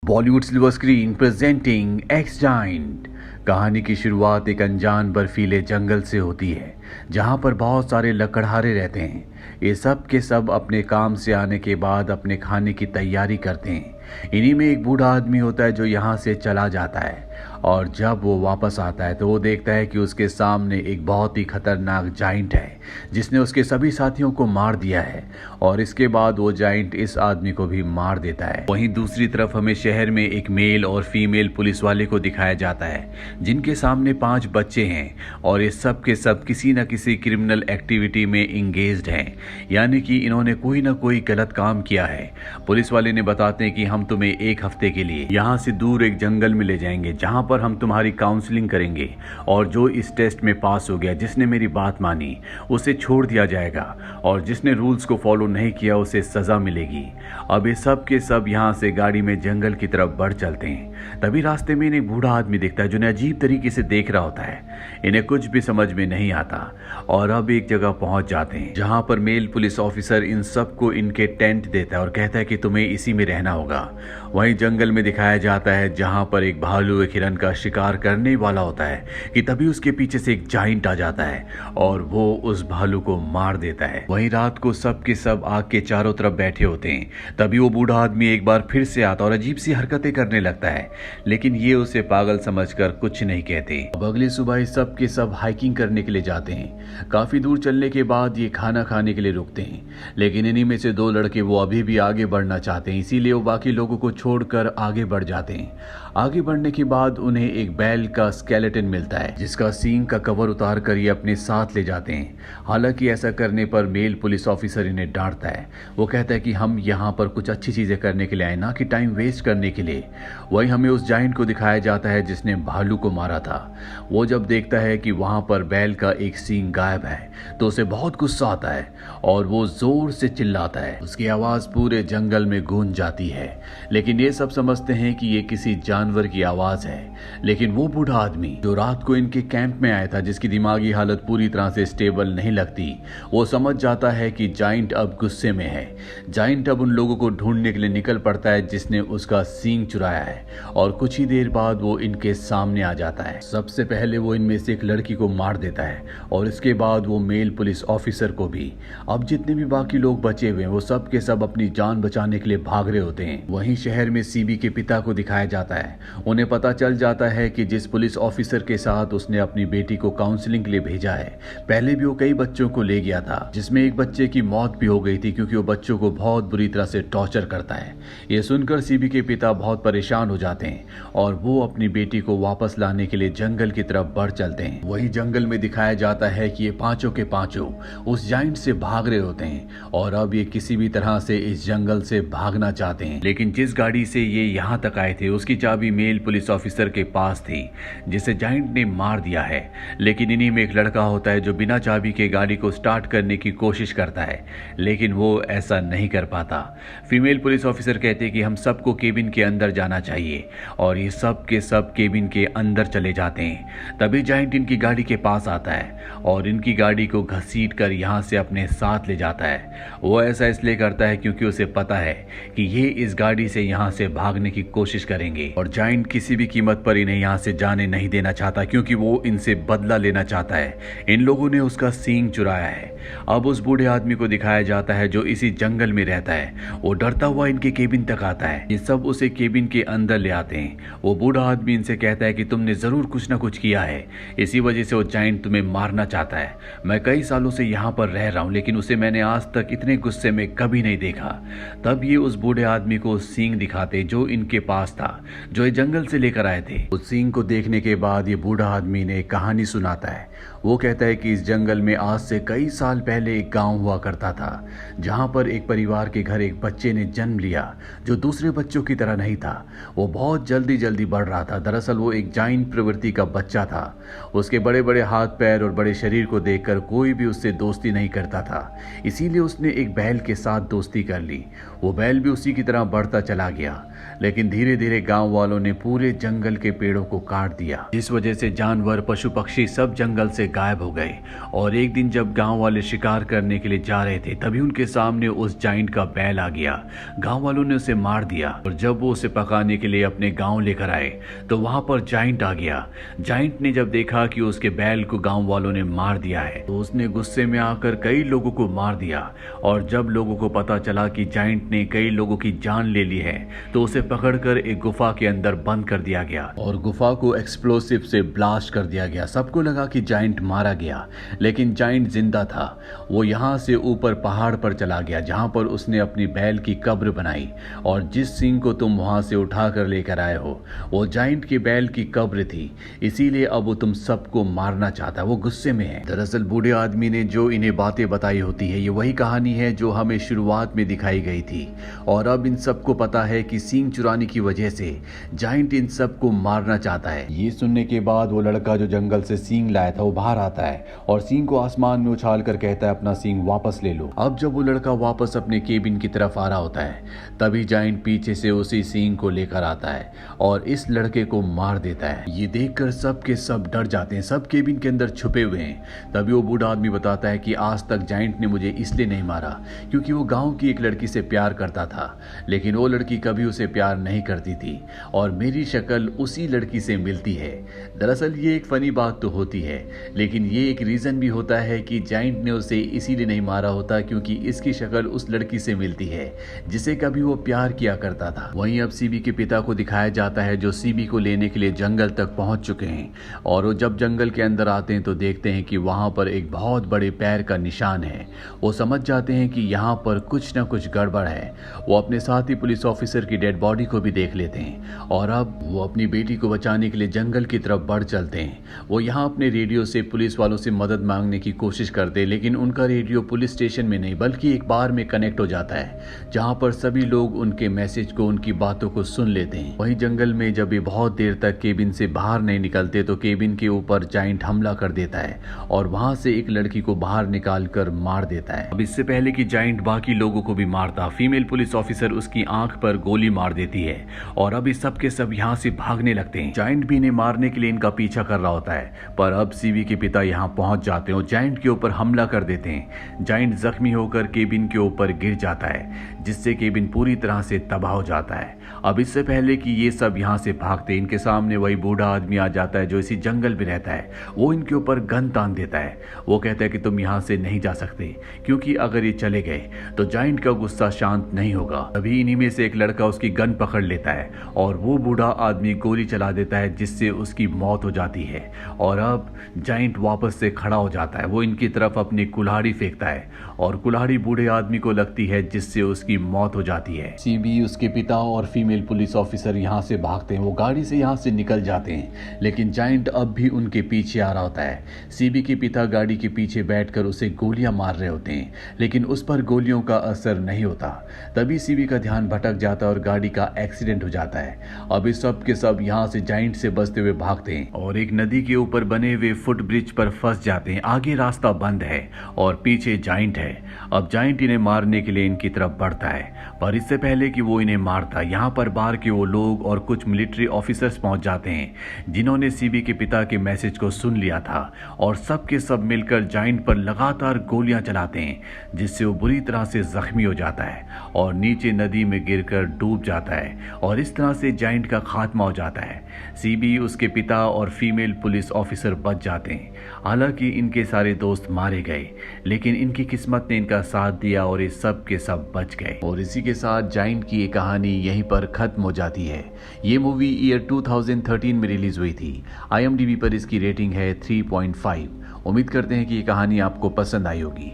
Bollywood silver screen presenting x giant. कहानी की शुरुआत एक अनजान बर्फीले जंगल से होती है जहां पर बहुत सारे लकड़हारे रहते हैं। ये सब के सब अपने काम से आने के बाद अपने खाने की तैयारी करते हैं। इन्हीं में एक बूढ़ा आदमी होता है जो यहाँ से चला जाता है और जब वो वापस आता है तो वो देखता है कि उसके सामने एक बहुत ही खतरनाक जाइंट है जिसने उसके सभी साथियों को मार दिया है और इसके बाद वो जाइंट इस आदमी को भी मार देता है। वहीं दूसरी तरफ हमें शहर में एक मेल और फीमेल पुलिस वाले को दिखाया जाता है जिनके सामने 5 बच्चे हैं और ये सब के सब किसी न किसी क्रिमिनल एक्टिविटी में इंगेज्ड हैं, यानी कि इन्होंने कोई ना कोई गलत काम किया है। पुलिस वाले ने बताते हैं कि हम तुम्हें 1 हफ्ते के लिए यहाँ से दूर एक जंगल में ले जाएंगे जहाँ पर हम तुम्हारी काउंसलिंग करेंगे और जो इस टेस्ट में पास हो गया, जिसने मेरी बात मानी, उसे छोड़ दिया जाएगा और जिसने रूल्स को फॉलो नहीं किया उसे सजा मिलेगी। अब ये सब के सब यहाँ से गाड़ी में जंगल की तरफ बढ़ चलते हैं। तभी रास्ते में इन्हें बूढ़ा आदमी दिखता है जो इन्हें अजीब तरीके से देख रहा होता है। इन्हें कुछ भी समझ में नहीं आता और अब एक जगह पहुंच जाते हैं जहां पर मेल पुलिस ऑफिसर इन सबको इनके टेंट देता है और कहता है कि तुम्हें इसी में रहना होगा। वहीं जंगल में दिखाया जाता है जहां पर एक भालू एक हिरन का शिकार करने वाला होता है कि तभी उसके पीछे से एक जाइंट आ जाता है और वो उस भालू को मार देता है। वहीं रात को सब के सब आग के चारों तरफ बैठे होते हैं। तभी वो बूढ़ा आदमी एक बार फिर से आता और अजीब सी हरकतें करने लगता है, लेकिन ये उसे पागल समझकर कुछ नहीं कहते। अब अगली सुबह सब के सब हाइकिंग करने के लिए जाते हैं। काफी दूर चलने के बाद ये खाना खाने के लिए रुकते हैं, लेकिन इन्हीं में से 2 लड़के वो अभी भी आगे बढ़ना चाहते हैं, इसीलिए वो बाकी लोगों को छोड़कर आगे बढ़ जाते हैं। आगे बढ़ने के बाद उन्हें एक बैल का स्केलेटन मिलता है जिसका सींग का कवर उतार कर ये अपने साथ ले जाते हैं। हालांकि ऐसा करने पर मेल पुलिस ऑफिसर इन्हें डांटता है। वो कहता है कि हम यहाँ पर कुछ अच्छी चीजें करने के लिए आए, ना कि टाइम वेस्ट करने के लिए। वहीं हमें उस जाइंट को दिखाया जाता है जिसने भालू को मारा था। वो जब देखता है कि वहां पर बैल का एक सींग गायब है तो उसे बहुत गुस्सा आता है और वो जोर से चिल्लाता है। उसकी आवाज पूरे जंगल में गूंज जाती है, लेकिन ये सब समझते हैं कि ये किसी जानवर की आवाज है। लेकिन वो बूढ़ा आदमी जो रात को इनके कैंप में आया था, जिसकी दिमागी हालत पूरी तरह से स्टेबल नहीं लगती, वो समझ जाता है कि जाइंट अब गुस्से में है। जाइंट अब उन लोगों को ढूंढने के लिए निकल पड़ता है जिसने उसका सींग चुराया है और कुछ ही देर बाद वो इनके सामने आ जाता है। सबसे पहले वो इनमें से एक लड़की को मार देता है और इसके बाद वो मेल पुलिस ऑफिसर को भी। अब जितने भी बाकी लोग बचे हुए हैं वो सब के सब अपनी जान बचाने के लिए भाग रहे होते हैं। वहीं शहर में सीबी के पिता को दिखाया जाता है। उन्हें पता चल जाता है कि जिस पुलिस ऑफिसर के साथ उसने अपनी बेटी को काउंसलिंग के लिए भेजा है, पहले भी वो कई बच्चों को ले गया था, जिसमें एक बच्चे की मौत भी हो गई थी क्योंकि वो बच्चों को बहुत बुरी तरह से टॉर्चर करता है। ये सुनकर सीबी के पिता बहुत परेशान हो जाते हैं और वो अपनी बेटी को वापस लाने के लिए जंगल की तरफ बढ़ चलते हैं। वही जंगल में दिखाया जाता है कि ये पांचों के पांचों उस जाइंट से भाग रहे होते हैं और अब ये किसी भी तरह से इस जंगल से भागना चाहते हैं। लेकिन जिस गाड़ी से ये यहाँ तक आए थे उसकी चाबी मेल पुलिस ऑफिसर के पास थी जिसे जाइंट ने मार दिया है। लेकिन इन्हीं में एक लड़का होता है जो बिना चाबी के गाड़ी को स्टार्ट करने की कोशिश करता है, लेकिन वो ऐसा नहीं कर पाता। फीमेल पुलिस ऑफिसर कहते हैं कि हम सबको केबिन के अंदर जाना चाहिए और ये सब के सब केबिन के अंदर चले जाते हैं। तभी जाइंट इनकी गाड़ी के पास आता है और इनकी गाड़ी को घसीट कर यहाँ से अपने साथ ले जाता है। वो ऐसा इसलिए करता है क्योंकि उसे पता है कि ये इस गाड़ी से यहाँ से भागने की कोशिश करेंगे और जाइंट किसी भी कीमत पर इन्हें यहाँ से जाने नहीं देना चाहता क्योंकि वो इनसे बदला लेना चाहता है। इन लोगों ने उसका सींग चुराया है। अब उस बूढ़े आदमी को दिखाया जाता है जो इसी जंगल में रहता है। वो डरता हुआ इनके केबिन तक आता है। ये सब उसे केबिन के अंदर ले आते हैं। वो बूढ़ा आदमी इनसे कहता है कि तुमने जरूर कुछ ना कुछ किया है, इसी वजह से वो जाइंट तुम्हें मारना चाहता है। मैं कई सालों से यहाँ पर रह रहा हूँ, लेकिन उसे मैंने आज तक इतने गुस्से में कभी नहीं देखा। तब ये उस बूढ़े आदमी को सींग दिखाते जो इनके पास था, जो ये जंगल से लेकर आए थे। उस सींग को देखने के बाद ये बूढ़ा आदमी ने एक कहानी सुनाता है। वो कहता है कि इस जंगल में आज से कई साल पहले एक गांव हुआ करता था जहां पर एक परिवार के घर एक बच्चे ने जन्म लिया जो दूसरे बच्चों की तरह नहीं था। वो बहुत जल्दी जल्दी बढ़ रहा था। दरअसल वो एक जाइंट प्रवृत्ति का बच्चा था। उसके बड़े बड़े हाथ पैर और बड़े शरीर को देखकर कोई भी उससे दोस्ती नहीं करता था, इसीलिए उसने एक बैल के साथ दोस्ती कर ली। वो बैल भी उसी की तरह बढ़ता चला गया, लेकिन धीरे धीरे गांव वालों ने पूरे जंगल के पेड़ों को काट दिया, जिस वजह से जानवर पशु पक्षी सब जंगल से गायब हो गए। और एक दिन जब गांव वाले शिकार करने के लिए जा रहे थे तभी उनके सामने उस जाइंट का बैल आ गया। गांव वालों ने उसे मार दिया और जब वो उसे पकाने के लिए अपने गांव लेकर आए तो वहां पर जाइंट आ गया। जाइंट ने जब देखा कि उसके बैल को गांव वालों ने मार दिया है तो उसने गुस्से में आकर कई लोगों को मार दिया। और जब लोगों को पता चला कि जाइंट ने कई लोगों की जान ले ली है तो उसे पकड़कर एक गुफा के अंदर बंद कर दिया गया और गुफा को एक्सप्लोसिव से ब्लास्ट कर दिया गया। सबको लगा कि जाइंट मारा गया, लेकिन जाइंट जिंदा था। वो यहाँ से ऊपर पहाड़ पर चला गया जहाँ पर उसने अपनी बैल की कब्र बनाई और जिस सिंह को तुम वहां से उठा कर लेकर आए हो वो जाइंट की बैल की कब्र थी, इसीलिए अब वो तुम सबको मारना चाहता है। वो गुस्से में है। दरअसल बूढ़े आदमी ने जो इन्हें बातें बताई होती है ये वही कहानी है जो हमें शुरुआत में दिखाई गई थी। और अब इन सबको पता है कि सींग चुराने की वजह से जाइंट इन सबको मारना चाहता है। ये सुनने के बाद वो लड़का जो जंगल से सींग लाया था वो बाहर आता है और सींग को आसमान में उछाल कर कहता है अपना सींग वापस ले लो। अब जब वो लड़का वापस अपने केबिन की तरफ आ रहा होता है तभी जाइंट पीछे से उसी सींग को लेकर आता है और इस लड़के को मार देता है। ये देखकर सब के सब डर जाते हैं, सब केबिन के अंदर छुपे हुए हैं। तभी वो बूढ़ा आदमी बताता है कि आज तक जाइंट ने मुझे इसलिए नहीं मारा क्योंकि वो गांव की एक लड़की से प्यार करता था, लेकिन वो लड़की कभी उसे प्यार नहीं करती थी और मेरी शक्ल उसी लड़की से मिलती है। दरअसल ये एक फनी बात तो होती है, लेकिन ये एक रीजन भी होता है कि जाइंट ने उसे इसीलिए नहीं मारा होता क्योंकि इसकी शक्ल उस लड़की से मिलती है जिसे कभी वो प्यार किया करता था। वहीं अब सीबी के पिता को दिखाया जाता है जो सीबी को लेने के लिए जंगल तक पहुंच चुके हैं और वो जब जंगल के अंदर आते हैं तो देखते हैं कि वहां पर एक बहुत बड़े पैर का निशान है। वो समझ जाते हैं कि यहाँ पर कुछ न कुछ गड़बड़ है। वो अपने साथी पुलिस ऑफिसर की डेड बॉडी को भी देख लेते हैं और अब वो अपनी बेटी को बचाने के लिए जंगल की तरफ बढ़ चलते हैं। वो यहाँ अपने रेडियो से पुलिस वालों से मदद मांगने की कोशिश करते लेकिन उनका रेडियो पुलिस स्टेशन में नहीं बल्कि एक बार में कनेक्ट हो जाता है जहाँ पर सभी लोग उनके मैसेज को, उनकी बातों को सुन लेते हैं। वहीं जंगल में जब ये बहुत देर तक केबिन से बाहर नहीं निकलते तो केबिन के ऊपर जाइंट हमला कर देता है और वहां से एक लड़की को बाहर निकाल कर मार देता है। अब इससे पहले कि जाइंट बाकी लोगों को भी मारता, फीमेल पुलिस ऑफिसर उसकी आंख पर गोली मार देती है और अब सब के सब यहाँ से भागने लगते हैं। जाइंट भी इन्हें मारने के लिए इनका पीछा कर रहा होता है पर अब सीबी के पिता यहाँ पहुंच जाते हैं और जाइंट के ऊपर हमला कर देते हैं। जाइंट जख्मी होकर केबिन के ऊपर गिर जाता है जिससे केबिन पूरी तरह से तबाह हो जाता है। अब इससे पहले कि ये सब यहाँ से भागते इनके सामने वही बूढ़ा आदमी आ जाता है जो इसी जंगल में रहता है। वो इनके ऊपर गन तान देता है। वो कहता है कि तुम यहाँ से नहीं जा सकते क्योंकि अगर ये चले गए तो जाइंट का गुस्सा शांत नहीं होगा। तभी इन्हीं में से एक लड़का उसकी गन पकड़ लेता है और वो बूढ़ा आदमी गोली चला देता है जिससे उसकी मौत हो जाती है। और अब जाइंट वापस से खड़ा हो जाता है। वो इनकी तरफ अपनी कुल्हाड़ी फेंकता है और कुल्हाड़ी बूढ़े आदमी को लगती है जिससे उसकी मौत हो जाती है। सीबी, उसके पिता और फीमेल पुलिस ऑफिसर यहाँ से भागते हैं। वो गाड़ी से यहाँ से निकल जाते हैं लेकिन जाइंट अब भी उनके पीछे आ रहा होता है। सीबी के पिता गाड़ी के पीछे बैठकर उसे गोलियां मार रहे होते हैं लेकिन उस पर गोलियों का असर नहीं होता। तभी सीबी का ध्यान भटक जाता है और गाड़ी का एक्सीडेंट हो जाता है। अब इस सब के सब यहाँ से जाइंट से बचते हुए भागते हैं और एक नदी के ऊपर बने हुए फुट ब्रिज पर फंस जाते हैं। आगे रास्ता बंद है और पीछे जाइंट है। अब जाइंट इन्हें मारने के लिए इनकी तरफ बढ़ता है पर इससे पहले कि वो इन्हें मारता यहाँ पर बाहर के वो लोग और कुछ मिलिट्री ऑफिसर्स पहुंच जाते हैं जिन्होंने सीबी के पिता के मैसेज को सुन लिया था और सब के सब मिलकर जाइंट पर लगातार गोलियां चलाते हैं जिससे वो बुरी तरह से जख्मी हो जाता है और नीचे नदी में गिरकर डूब जाता है और इस तरह से जाइंट का खात्मा हो जाता है। सीबी, उसके पिता और फीमेल पुलिस ऑफिसर बच जाते हैं। हालांकि इनके सारे दोस्त मारे गए लेकिन इनकी किस्मत ने इनका साथ दिया और ये सब के सब बच गए। और इसी के साथ जाइंट की ये कहानी यहीं पर खत्म हो जाती है। ये मूवी ईयर 2013 में रिलीज हुई थी। IMDb पर इसकी रेटिंग है 3.5। उम्मीद करते हैं कि ये कहानी आपको पसंद आई होगी।